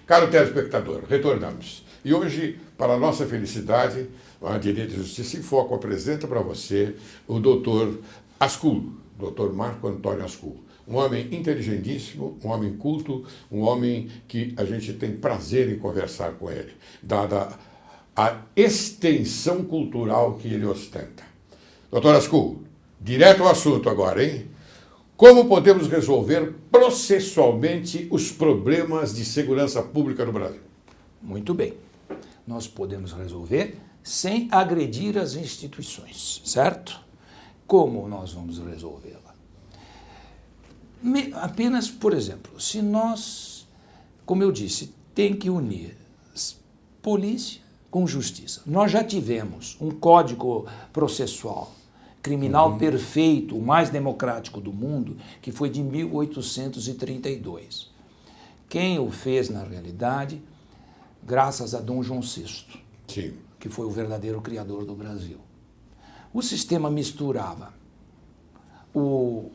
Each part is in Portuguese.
Caro telespectador, retornamos. E hoje, para a nossa felicidade, a Direito e Justiça em Foco apresenta para você o doutor Ascul, doutor Marco Antônio Ascul. Um homem inteligentíssimo, um homem culto, um homem que a gente tem prazer em conversar com ele, dada a extensão cultural que ele ostenta. Doutor Ascul, direto ao assunto agora, hein? Como podemos resolver processualmente os problemas de segurança pública no Brasil? Muito bem. Nós podemos resolver sem agredir as instituições, certo? Como nós vamos resolvê-la? Apenas, por exemplo, se nós, como eu disse, tem que unir polícia com justiça. Nós já tivemos um código processual criminal perfeito, o mais democrático do mundo, que foi de 1832. Quem o fez, na realidade, graças a Dom João VI, Sim. que foi o verdadeiro criador do Brasil. O sistema misturava o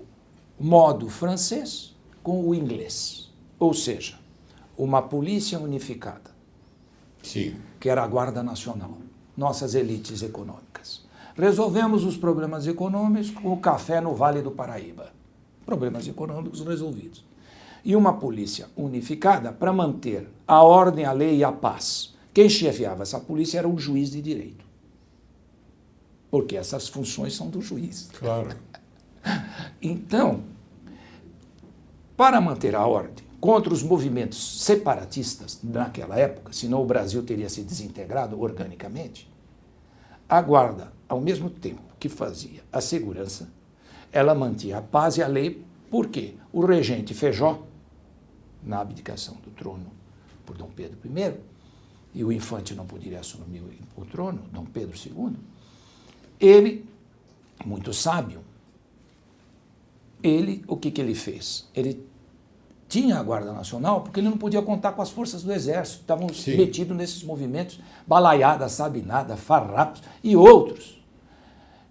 modo francês com o inglês, ou seja, uma polícia unificada, Sim. que era a Guarda Nacional, nossas elites econômicas. Resolvemos os problemas econômicos com o café no Vale do Paraíba. Problemas econômicos resolvidos. E uma polícia unificada para manter a ordem, a lei e a paz. Quem chefiava essa polícia era o juiz de direito. Porque essas funções são do juiz. Claro. Então, para manter a ordem contra os movimentos separatistas naquela época, senão o Brasil teria se desintegrado organicamente, a guarda, ao mesmo tempo que fazia a segurança, ela mantinha a paz e a lei. Por quê? O regente Feijó, na abdicação do trono por Dom Pedro I, e o infante não poderia assumir o trono, Dom Pedro II, ele, muito sábio, o que ele fez? Ele tinha a Guarda Nacional porque ele não podia contar com as forças do Exército, estavam metidos nesses movimentos, Balaiada, Sabinada, Farrapos e outros,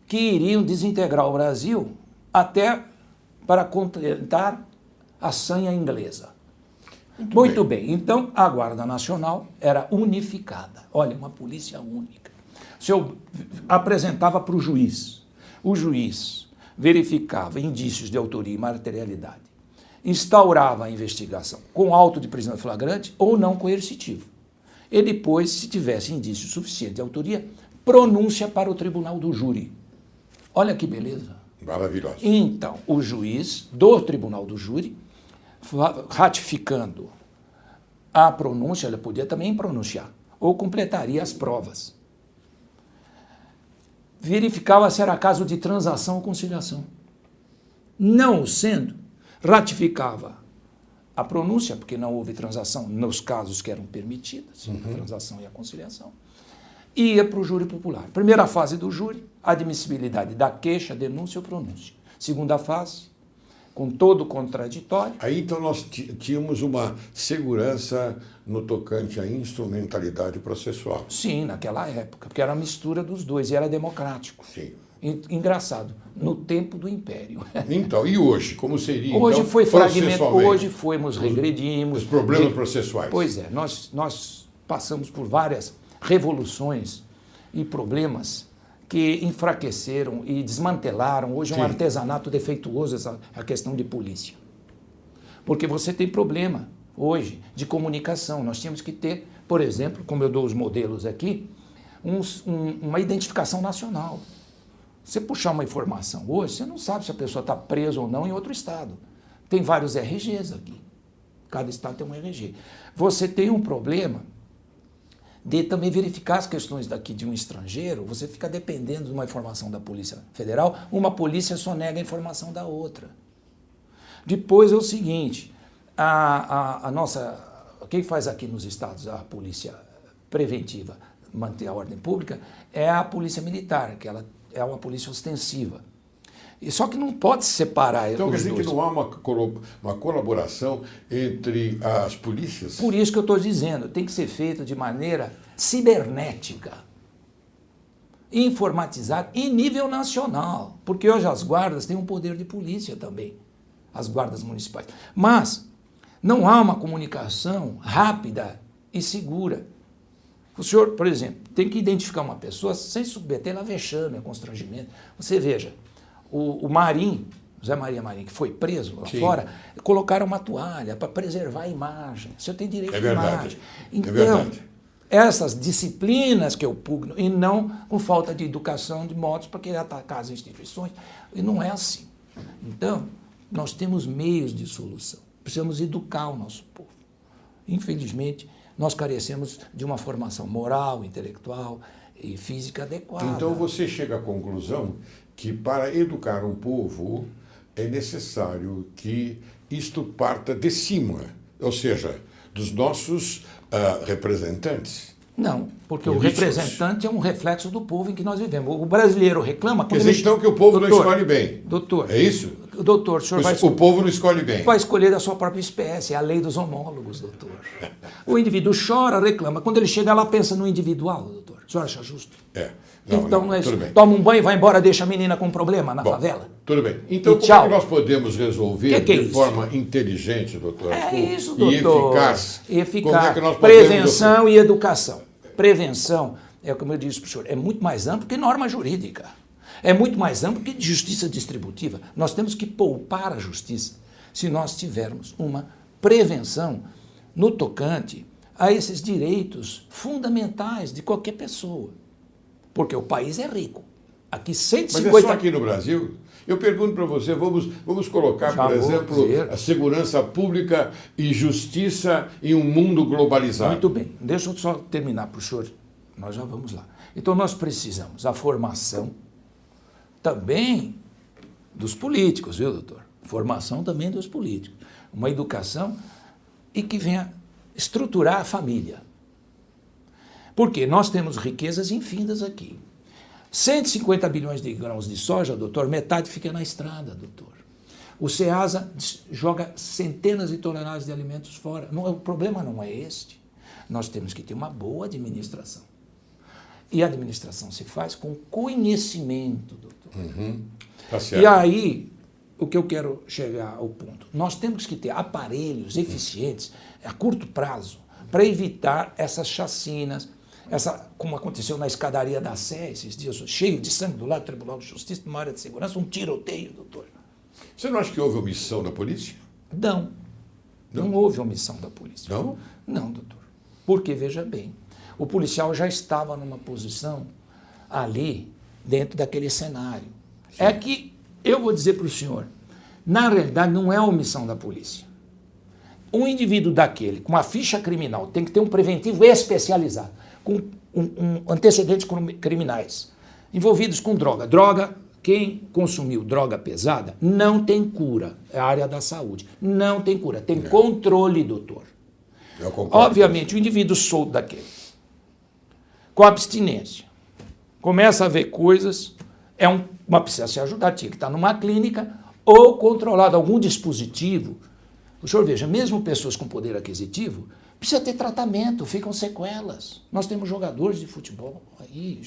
que iriam desintegrar o Brasil até para contentar a sanha inglesa. Muito bem. Então, a Guarda Nacional era unificada. Olha, uma polícia única. Se eu apresentava para o juiz verificava indícios de autoria e materialidade, instaurava a investigação com auto de prisão em flagrante ou não coercitivo. E depois, se tivesse indício suficiente de autoria, pronúncia para o tribunal do júri. Olha que beleza. Maravilhoso. Então, o juiz do tribunal do júri, ratificando a pronúncia, ele podia também pronunciar, ou completaria as provas. Verificava se era caso de transação ou conciliação. Não sendo, ratificava a pronúncia, porque não houve transação nos casos que eram permitidos, a transação e a conciliação, e ia para o júri popular. Primeira fase do júri, admissibilidade da queixa, denúncia ou pronúncia. Segunda fase, com todo o contraditório. Aí então nós tínhamos uma segurança no tocante à instrumentalidade processual. Sim, naquela época, porque era a mistura dos dois e era democrático. Sim. Engraçado, no tempo do Império. Então, e hoje? Como seria, Hoje então, foi fragmento, processualmente? hoje regredimos. Os problemas processuais. Pois é, nós passamos por várias revoluções e problemas que enfraqueceram e desmantelaram. Hoje é um artesanato defeituoso a questão de polícia. Porque você tem problema hoje de comunicação. Nós tínhamos que ter, por exemplo, como eu dou os modelos aqui, uma identificação nacional. Você puxar uma informação hoje, você não sabe se a pessoa está presa ou não em outro estado. Tem vários RGs aqui. Cada estado tem um RG. Você tem um problema de também verificar as questões daqui de um estrangeiro, você fica dependendo de uma informação da Polícia Federal, uma polícia só nega a informação da outra. Depois é o seguinte, quem faz aqui nos estados a polícia preventiva, manter a ordem pública, é a polícia militar, que ela é uma polícia ostensiva. E só que não pode se separar. Então quer dizer dois. que não há uma colaboração entre as polícias? Por isso que eu estou dizendo, tem que ser feito de maneira cibernética, informatizada, em nível nacional. Porque hoje as guardas têm um poder de polícia também, as guardas municipais. Mas Não há uma comunicação rápida e segura. O senhor, por exemplo, tem que identificar uma pessoa sem submeter a vexame, a constrangimento. Você veja, o Marim, José Maria Marim, que foi preso lá fora, colocaram uma toalha para preservar a imagem. O senhor tem direito à imagem. Então, verdade. Essas disciplinas que eu pugno, e não com falta de educação de modos para querer atacar as instituições. E não é assim. Então, nós temos meios de solução. Precisamos educar o nosso povo. Infelizmente, nós carecemos de uma formação moral, intelectual e física adequada. Então você chega à conclusão que para educar um povo é necessário que isto parta de cima, ou seja, dos nossos representantes. Não, porque políticos. O representante é um reflexo do povo em que nós vivemos. O brasileiro reclama... Quer dizer, então, que o povo não escolhe bem. Doutor. É isso? Doutor, o senhor O povo não escolhe bem. vai escolher da sua própria espécie, é a lei dos homólogos, doutor. O indivíduo chora, reclama. Quando ele chega lá, pensa no individual, doutor. O senhor acha justo? Então, não é isso. Toma um banho e vai embora, deixa a menina com problema na favela. Tudo bem. Então, como é que nós podemos resolver de forma inteligente, doutor? É isso, doutor. E eficaz. Como é que nós Prevenção e educação. Prevenção, como eu disse para o senhor, é muito mais amplo que norma jurídica. É muito mais amplo que justiça distributiva. Nós temos que poupar a justiça se nós tivermos uma prevenção no tocante a esses direitos fundamentais de qualquer pessoa. Porque o país é rico. Aqui 150... Mas é só aqui no Brasil? Eu pergunto para você, vamos colocar, por exemplo, a segurança pública e justiça em um mundo globalizado. Muito bem. Deixa eu só terminar para o senhor. Nós já vamos lá. Então, nós precisamos a formação também dos políticos, viu, doutor? Formação também dos políticos. Uma educação e que venha estruturar a família. Porque nós temos riquezas infindas aqui. 150 bilhões de grãos de soja, doutor, metade fica na estrada, doutor. O Ceasa joga centenas de toneladas de alimentos fora. O problema não é este. Nós temos que ter uma boa administração. E a administração se faz com conhecimento, doutor. Tá certo. E aí, o que eu quero chegar ao ponto? Nós temos que ter aparelhos eficientes a curto prazo para evitar essas chacinas, como aconteceu na escadaria da Sé esses dias, cheio de sangue do lado do Tribunal de Justiça, numa área de segurança, um tiroteio, doutor. Você não acha que houve omissão da polícia? Não houve omissão da polícia. Não? Não, doutor. Porque, veja bem, o policial já estava numa posição ali, dentro daquele cenário. Sim. É que, eu vou dizer para o senhor, na realidade não é a omissão da polícia. Um indivíduo daquele, com uma ficha criminal, tem que ter um preventivo especializado, com antecedentes criminais, envolvidos com droga. Droga, quem consumiu droga pesada, não tem cura. É a área da saúde. Não tem cura. Tem controle, doutor. Eu concordo. Obviamente, o indivíduo solto daquele, com abstinência, começa a ver coisas, precisa se ajudar, tinha que estar numa clínica ou controlado algum dispositivo. O senhor veja, mesmo pessoas com poder aquisitivo, precisa ter tratamento, ficam sequelas. Nós temos jogadores de futebol aí,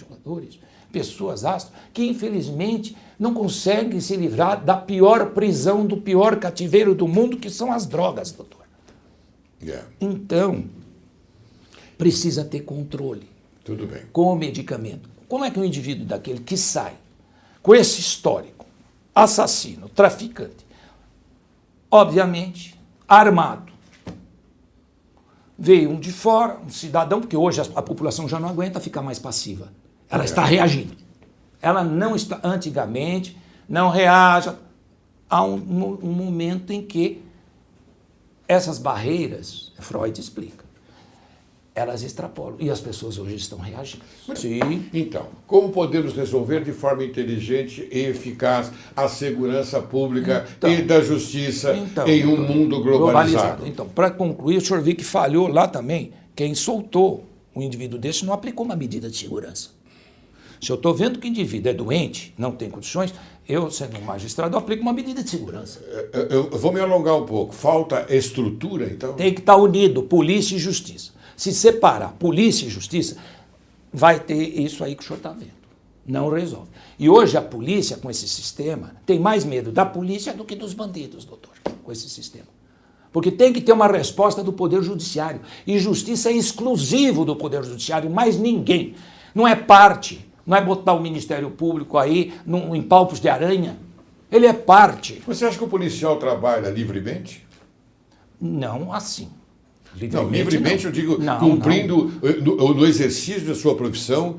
pessoas astros, que infelizmente não conseguem se livrar da pior prisão, do pior cativeiro do mundo, que são as drogas, doutor. Então, precisa ter controle. Tudo bem. Com o medicamento. Como é que um indivíduo daquele que sai com esse histórico, assassino, traficante, obviamente, armado, veio um de fora, um cidadão, porque hoje a população já não aguenta ficar mais passiva. Ela está reagindo. Ela não está, antigamente, não reage. Há um momento em que essas barreiras, Freud explica, elas extrapolam. E as pessoas hoje estão reagindo. Sim. Então, como podemos resolver de forma inteligente e eficaz a segurança pública e da justiça em um mundo globalizado? Então, para concluir, o senhor viu que falhou lá também. Quem soltou um indivíduo desse não aplicou uma medida de segurança. Se eu estou vendo que o indivíduo é doente, não tem condições, eu, sendo um magistrado, aplico uma medida de segurança. Eu vou me alongar um pouco. Falta estrutura, então? Tem que estar unido, polícia e justiça. Se separar polícia e justiça, vai ter isso aí que o senhor está vendo. Não resolve. E hoje a polícia, com esse sistema, tem mais medo da polícia do que dos bandidos, doutor, com esse sistema. Porque tem que ter uma resposta do Poder Judiciário. E justiça é exclusivo do Poder Judiciário, mais ninguém. Não é parte, não é botar o Ministério Público aí em palpos de aranha. Ele é parte. Você acha que o policial trabalha livremente? Não assim. Não, livremente não. eu digo Não, cumprindo no exercício da sua profissão,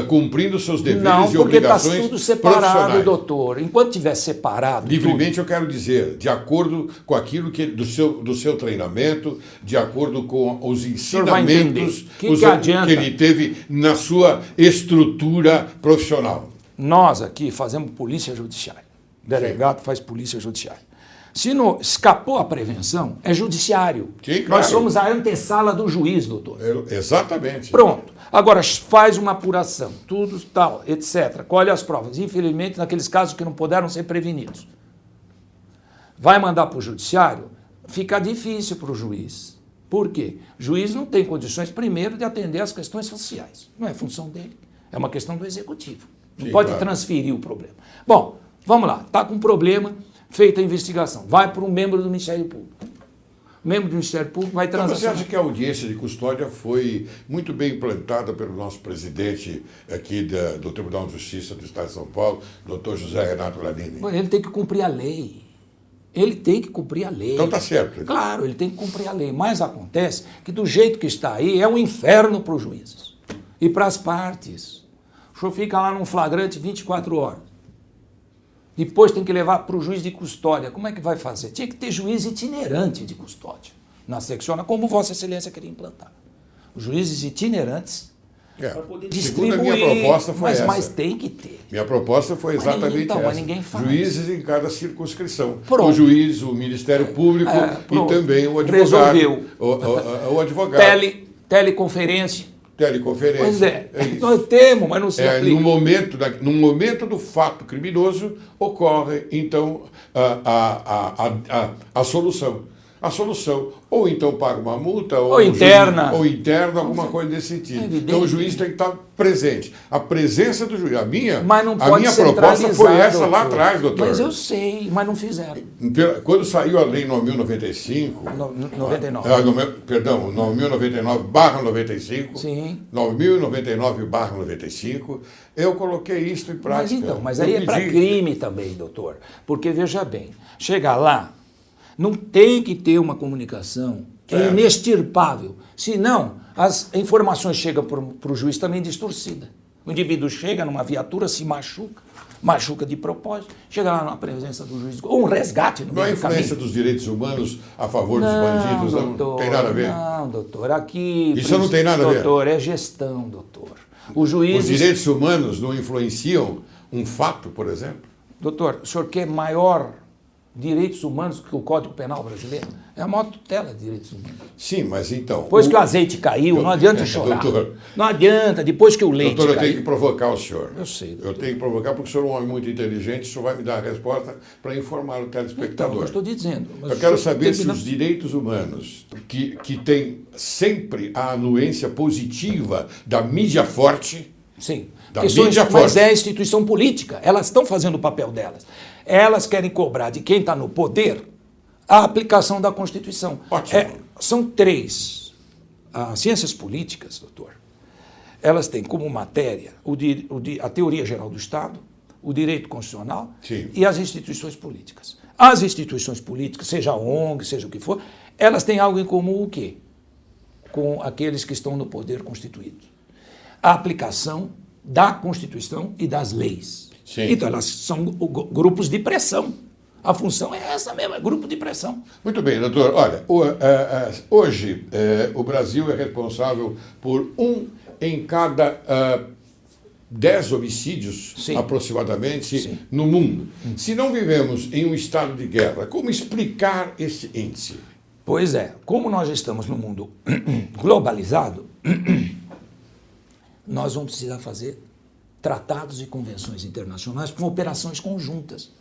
cumprindo seus deveres não, e porque está obrigações tudo separado, profissionais. Doutor. Enquanto estiver separado... Livremente eu quero dizer, de acordo com aquilo que do seu treinamento, de acordo com os ensinamentos que ele teve na sua estrutura profissional. Nós aqui fazemos polícia judiciária. O delegado faz polícia judiciária. Se não escapou a prevenção, é judiciário. Sim, claro. Nós somos a antessala do juiz, doutor. Exatamente. Pronto. Agora, faz uma apuração, tudo tal, etc. Colhe as provas. Infelizmente, naqueles casos que não puderam ser prevenidos. Vai mandar para o judiciário, fica difícil para o juiz. Por quê? O juiz não tem condições, primeiro, de atender às questões sociais. Não é função dele. É uma questão do executivo. Não pode transferir o problema. Bom, vamos lá. Está com um problema... Feita a investigação, vai para um membro do Ministério Público. O membro do Ministério Público vai transacionar. Então você acha que a audiência de custódia foi muito bem implantada pelo nosso presidente aqui do Tribunal de Justiça do Estado de São Paulo, doutor José Renato Ladini? Ele tem que cumprir a lei. Ele tem que cumprir a lei. Então está certo. Claro, ele tem que cumprir a lei. Mas acontece que do jeito que está aí é um inferno para os juízes e para as partes. O senhor fica lá num flagrante 24 horas. Depois tem que levar para o juiz de custódia. Como é que vai fazer? Tinha que ter juiz itinerante de custódia na secciona, como Vossa Excelência queria implantar. Os juízes itinerantes para poder distribuir. A minha proposta foi essa. Mas tem que ter. Minha proposta foi exatamente essa. Mas ninguém faz. Juízes em cada circunscrição. Pronto. O juiz, o Ministério Público e também o advogado. Resolveu. O advogado. Teleconferência. Teleconferência. Pois é. Nós temos, mas não se aplica. No momento do fato criminoso, ocorre, então, a solução. A solução. Ou então paga uma multa, ou interna. Ou interna, alguma coisa desse sentido. Então o juiz tem que estar presente. A presença do juiz. A minha proposta foi essa, doutor. Lá atrás, doutor. Mas eu sei, mas não fizeram. Quando saiu a lei 9.095... 99. Perdão, 9.099/95. Sim. 9.099/95. Eu coloquei isso em prática. Mas aí é para crime também, doutor. Porque, veja bem, chegar lá, não tem que ter uma comunicação inextirpável. Senão, as informações chegam para o juiz também distorcida. O indivíduo chega numa viatura, se machuca de propósito, chega lá na presença do juiz, ou um resgate no meio do caminho. Não é a influência dos direitos humanos a favor dos bandidos, doutor, não tem nada a ver? Não, doutor, aqui... Isso não tem nada a ver? Doutor, é gestão, doutor. Os direitos humanos não influenciam um fato, por exemplo? Doutor, o senhor quer maior direitos humanos que o Código Penal brasileiro? É a maior tutela de direitos humanos. Sim, mas então... Depois que o azeite caiu, não adianta chorar. Doutor, não adianta, depois que o leite caiu... Doutor, eu tenho que provocar o senhor. Eu sei, doutor. Eu tenho que provocar porque o senhor é um homem muito inteligente, o senhor vai me dar a resposta para informar o telespectador. Então, eu estou dizendo... Eu quero saber se os direitos humanos, que têm sempre a anuência positiva da mídia forte... Sim, mas é a instituição política, elas estão fazendo o papel delas. Elas querem cobrar de quem está no poder a aplicação da Constituição. Ótimo. São três. As ciências políticas, doutor, elas têm como matéria a teoria geral do Estado, o direito constitucional e as instituições políticas. As instituições políticas, seja a ONG, seja o que for, elas têm algo em comum o quê? Com aqueles que estão no poder constituído. A aplicação da Constituição e das leis. Sim. Então, elas são grupos de pressão. A função é essa mesmo, é grupo de pressão. Muito bem, doutor. Olha, hoje o Brasil é responsável por 1 em cada 10 homicídios, aproximadamente, no mundo. Se não vivemos em um estado de guerra, como explicar esse índice? Pois é, como nós estamos no mundo globalizado, nós vamos precisar fazer tratados e convenções internacionais com operações conjuntas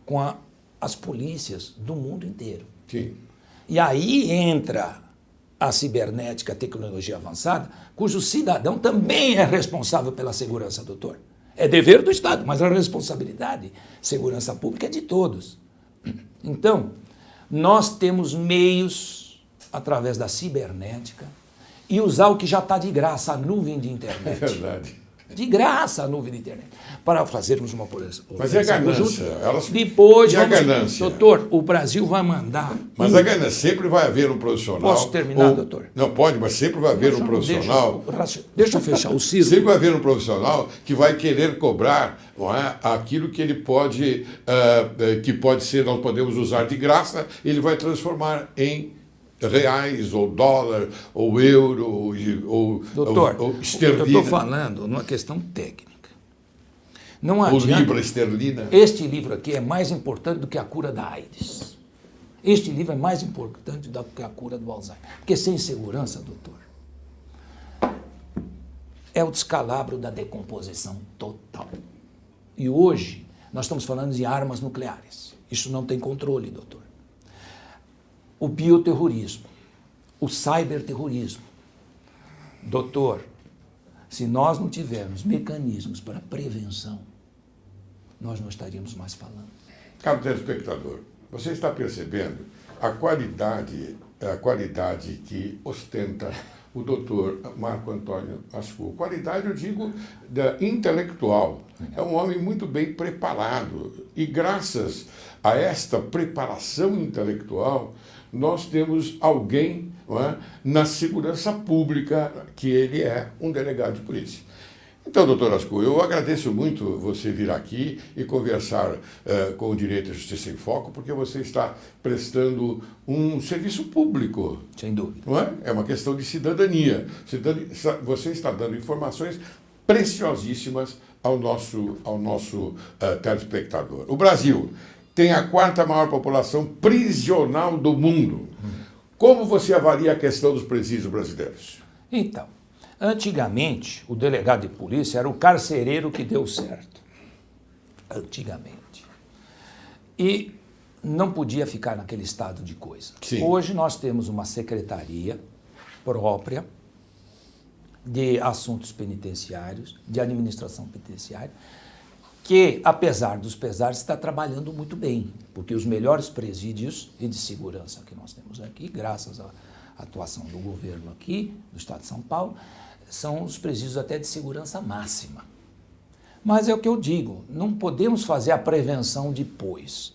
com as polícias do mundo inteiro. Sim. E aí entra a cibernética, a tecnologia avançada, cujo cidadão também é responsável pela segurança, doutor. É dever do Estado, mas a responsabilidade, segurança pública, é de todos. Então, Nós temos meios, através da cibernética, e usar o que já está de graça, a nuvem de internet. É verdade. De graça a nuvem de internet. Para fazermos uma operação. Mas é a ganância. Depois, e a ganância? Doutor, o Brasil vai mandar. Mas a ganância, sempre vai haver um profissional. Posso terminar, doutor? Não pode, mas sempre vai haver um profissional. Deixa eu fechar o círculo. Sempre vai haver um profissional que vai querer cobrar, não é, aquilo que ele pode, que pode ser, nós podemos usar de graça, ele vai transformar em reais, ou dólar, ou euro, doutor, ou esterlina. eu estou falando numa questão técnica. Não adianta. Ou libra esterlina. Este livro aqui é mais importante do que a cura da AIDS. Este livro é mais importante do que a cura do Alzheimer. Porque sem segurança, doutor, é o descalabro da decomposição total. E hoje nós estamos falando de armas nucleares. Isso não tem controle, doutor. O bioterrorismo, o cyberterrorismo. Doutor, se nós não tivermos mecanismos para prevenção, nós não estaríamos mais falando. Caro telespectador, você está percebendo a qualidade que ostenta o doutor Marco Antônio Ascul. Qualidade, eu digo, intelectual. É um homem muito bem preparado. E graças a esta preparação intelectual, nós temos alguém, não é, na segurança pública, que ele é um delegado de polícia. Então, doutor Ascul, eu agradeço muito você vir aqui e conversar com o Direito e Justiça em Foco, porque você está prestando um serviço público. Sem dúvida. Não é? É uma questão de cidadania. Você está dando informações preciosíssimas ao nosso telespectador. O Brasil tem a 4ª maior população prisional do mundo. Como você avalia a questão dos presídios brasileiros? Então, antigamente, o delegado de polícia era o carcereiro que deu certo. Antigamente. E não podia ficar naquele estado de coisa. Sim. Hoje nós temos uma secretaria própria de assuntos penitenciários, de administração penitenciária, que, apesar dos pesares, está trabalhando muito bem, porque os melhores presídios e de segurança que nós temos aqui, graças à atuação do governo aqui, do Estado de São Paulo, são os presídios até de segurança máxima. Mas é o que eu digo, não podemos fazer a prevenção depois,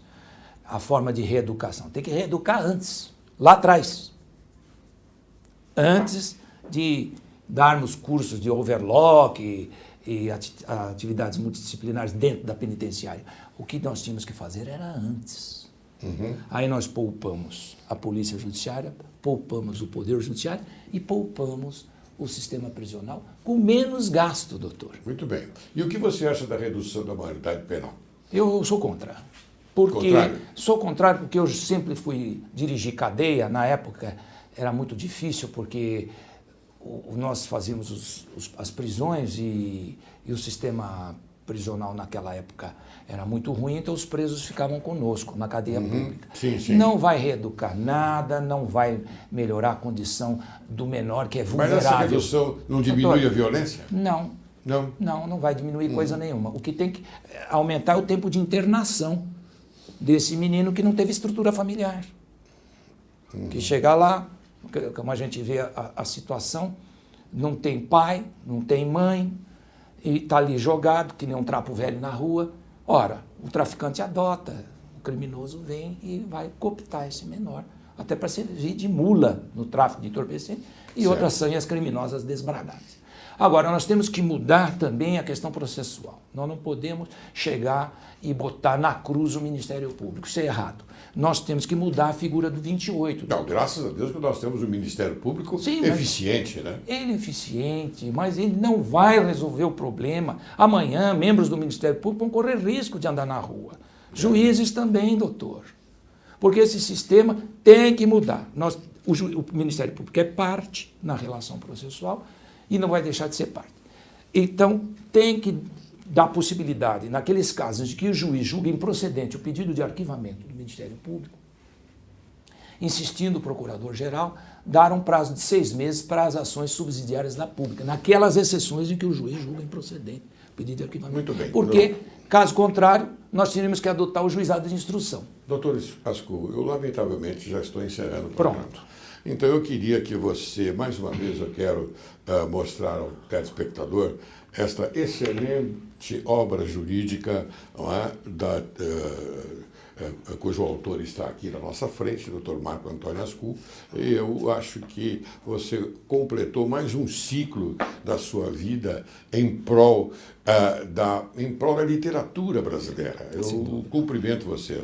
a forma de reeducação. Tem que reeducar antes, lá atrás. Antes de darmos cursos de overlock e atividades multidisciplinares dentro da penitenciária. O que nós tínhamos que fazer era antes. Aí nós poupamos a polícia judiciária, poupamos o poder judiciário e poupamos o sistema prisional com menos gasto, doutor. Muito bem. E o que você acha da redução da maioridade penal? Eu sou contra. Sou contrário porque eu sempre fui dirigir cadeia. Na época era muito difícil porque nós fazíamos as prisões e o sistema prisional naquela época era muito ruim, então os presos ficavam conosco na cadeia pública. Sim, sim. Não vai reeducar nada, não vai melhorar a condição do menor que é vulnerável. Mas essa redução não diminui a violência? Não. Não vai diminuir coisa nenhuma. O que tem que aumentar é o tempo de internação desse menino que não teve estrutura familiar. Que chega lá, como a gente vê a situação, não tem pai, não tem mãe, e está ali jogado, que nem um trapo velho na rua. Ora, o traficante adota, o criminoso vem e vai cooptar esse menor, até para servir de mula no tráfico de entorpecentes e outras sanhas criminosas desbradadas. Agora, nós temos que mudar também a questão processual. Nós não podemos chegar e botar na cruz o Ministério Público. Isso é errado. Nós temos que mudar a figura do 28. Não, graças a Deus que nós temos um Ministério Público eficiente, né? Ele é eficiente, mas ele não vai resolver o problema. Amanhã, membros do Ministério Público vão correr risco de andar na rua. Juízes também, doutor. Porque esse sistema tem que mudar. O Ministério Público é parte na relação processual e não vai deixar de ser parte. Então, tem que dar possibilidade, naqueles casos em que o juiz julga improcedente o pedido de arquivamento do Ministério Público, insistindo o Procurador-Geral, dar um prazo de 6 meses para as ações subsidiárias da pública, naquelas exceções em que o juiz julga improcedente o pedido de arquivamento. Muito bem. Porque Caso contrário, nós teríamos que adotar o juizado de instrução. Doutor Ascul, eu lamentavelmente já estou encerrando o Pronto. programa. Então eu queria que você, mais uma vez eu quero mostrar ao telespectador esta excelente obra jurídica, não é, cujo autor está aqui na nossa frente, Dr. Marco Antônio Ascul, e eu acho que você completou mais um ciclo da sua vida em prol da literatura brasileira. Eu cumprimento você,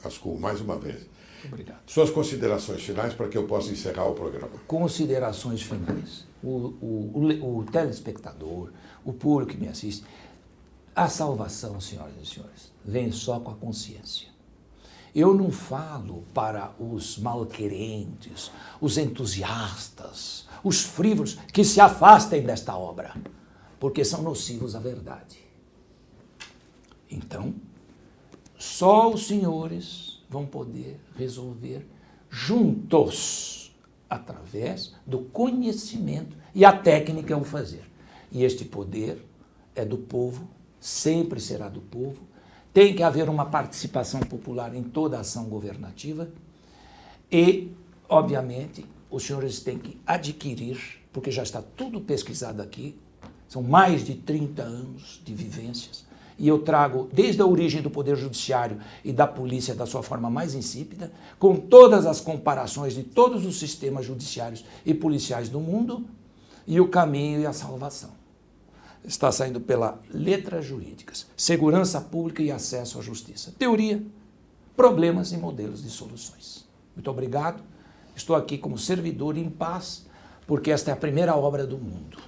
Ascul, mais uma vez. Obrigado. Suas considerações finais para que eu possa encerrar o programa. Considerações finais. O telespectador, o público que me assiste, a salvação, senhoras e senhores, vem só com a consciência. Eu não falo para os malquerentes, os entusiastas, os frívolos que se afastem desta obra, porque são nocivos à verdade. Então, só os senhores vão poder resolver juntos, através do conhecimento e a técnica é o fazer. E este poder é do povo, sempre será do povo. Tem que haver uma participação popular em toda a ação governativa e, obviamente, os senhores têm que adquirir, porque já está tudo pesquisado aqui, são mais de 30 anos de vivências, e eu trago desde a origem do Poder Judiciário e da polícia da sua forma mais insípida, com todas as comparações de todos os sistemas judiciários e policiais do mundo, e o caminho e a salvação. Está saindo pela letras jurídicas, segurança pública e acesso à justiça. Teoria, problemas e modelos de soluções. Muito obrigado. Estou aqui como servidor em paz, porque esta é a primeira obra do mundo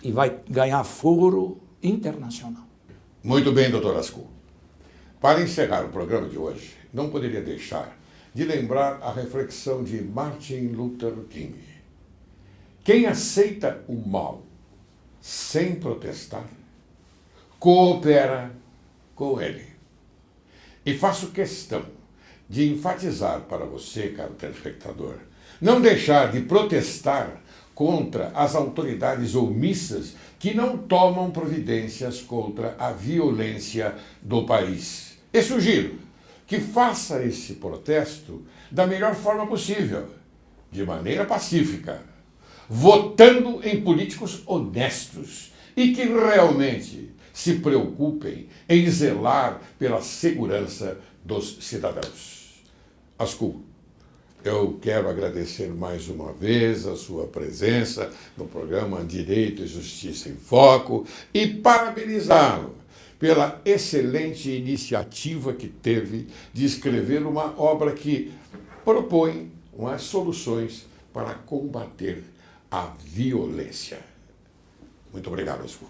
e vai ganhar foro internacional. Muito bem, doutor Ascul. Para encerrar o programa de hoje, não poderia deixar de lembrar a reflexão de Martin Luther King. Quem aceita o mal sem protestar, coopera com ele. E faço questão de enfatizar para você, caro telespectador, não deixar de protestar contra as autoridades omissas que não tomam providências contra a violência do país. E sugiro que faça esse protesto da melhor forma possível, de maneira pacífica, votando em políticos honestos e que realmente se preocupem em zelar pela segurança dos cidadãos. Ascul, eu quero agradecer mais uma vez a sua presença no programa Direito e Justiça em Foco e parabenizá-lo pela excelente iniciativa que teve de escrever uma obra que propõe umas soluções para combater a violência. Muito obrigado, Ascul.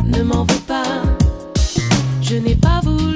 Ne m'en veux pas, je n'ai pas voulu.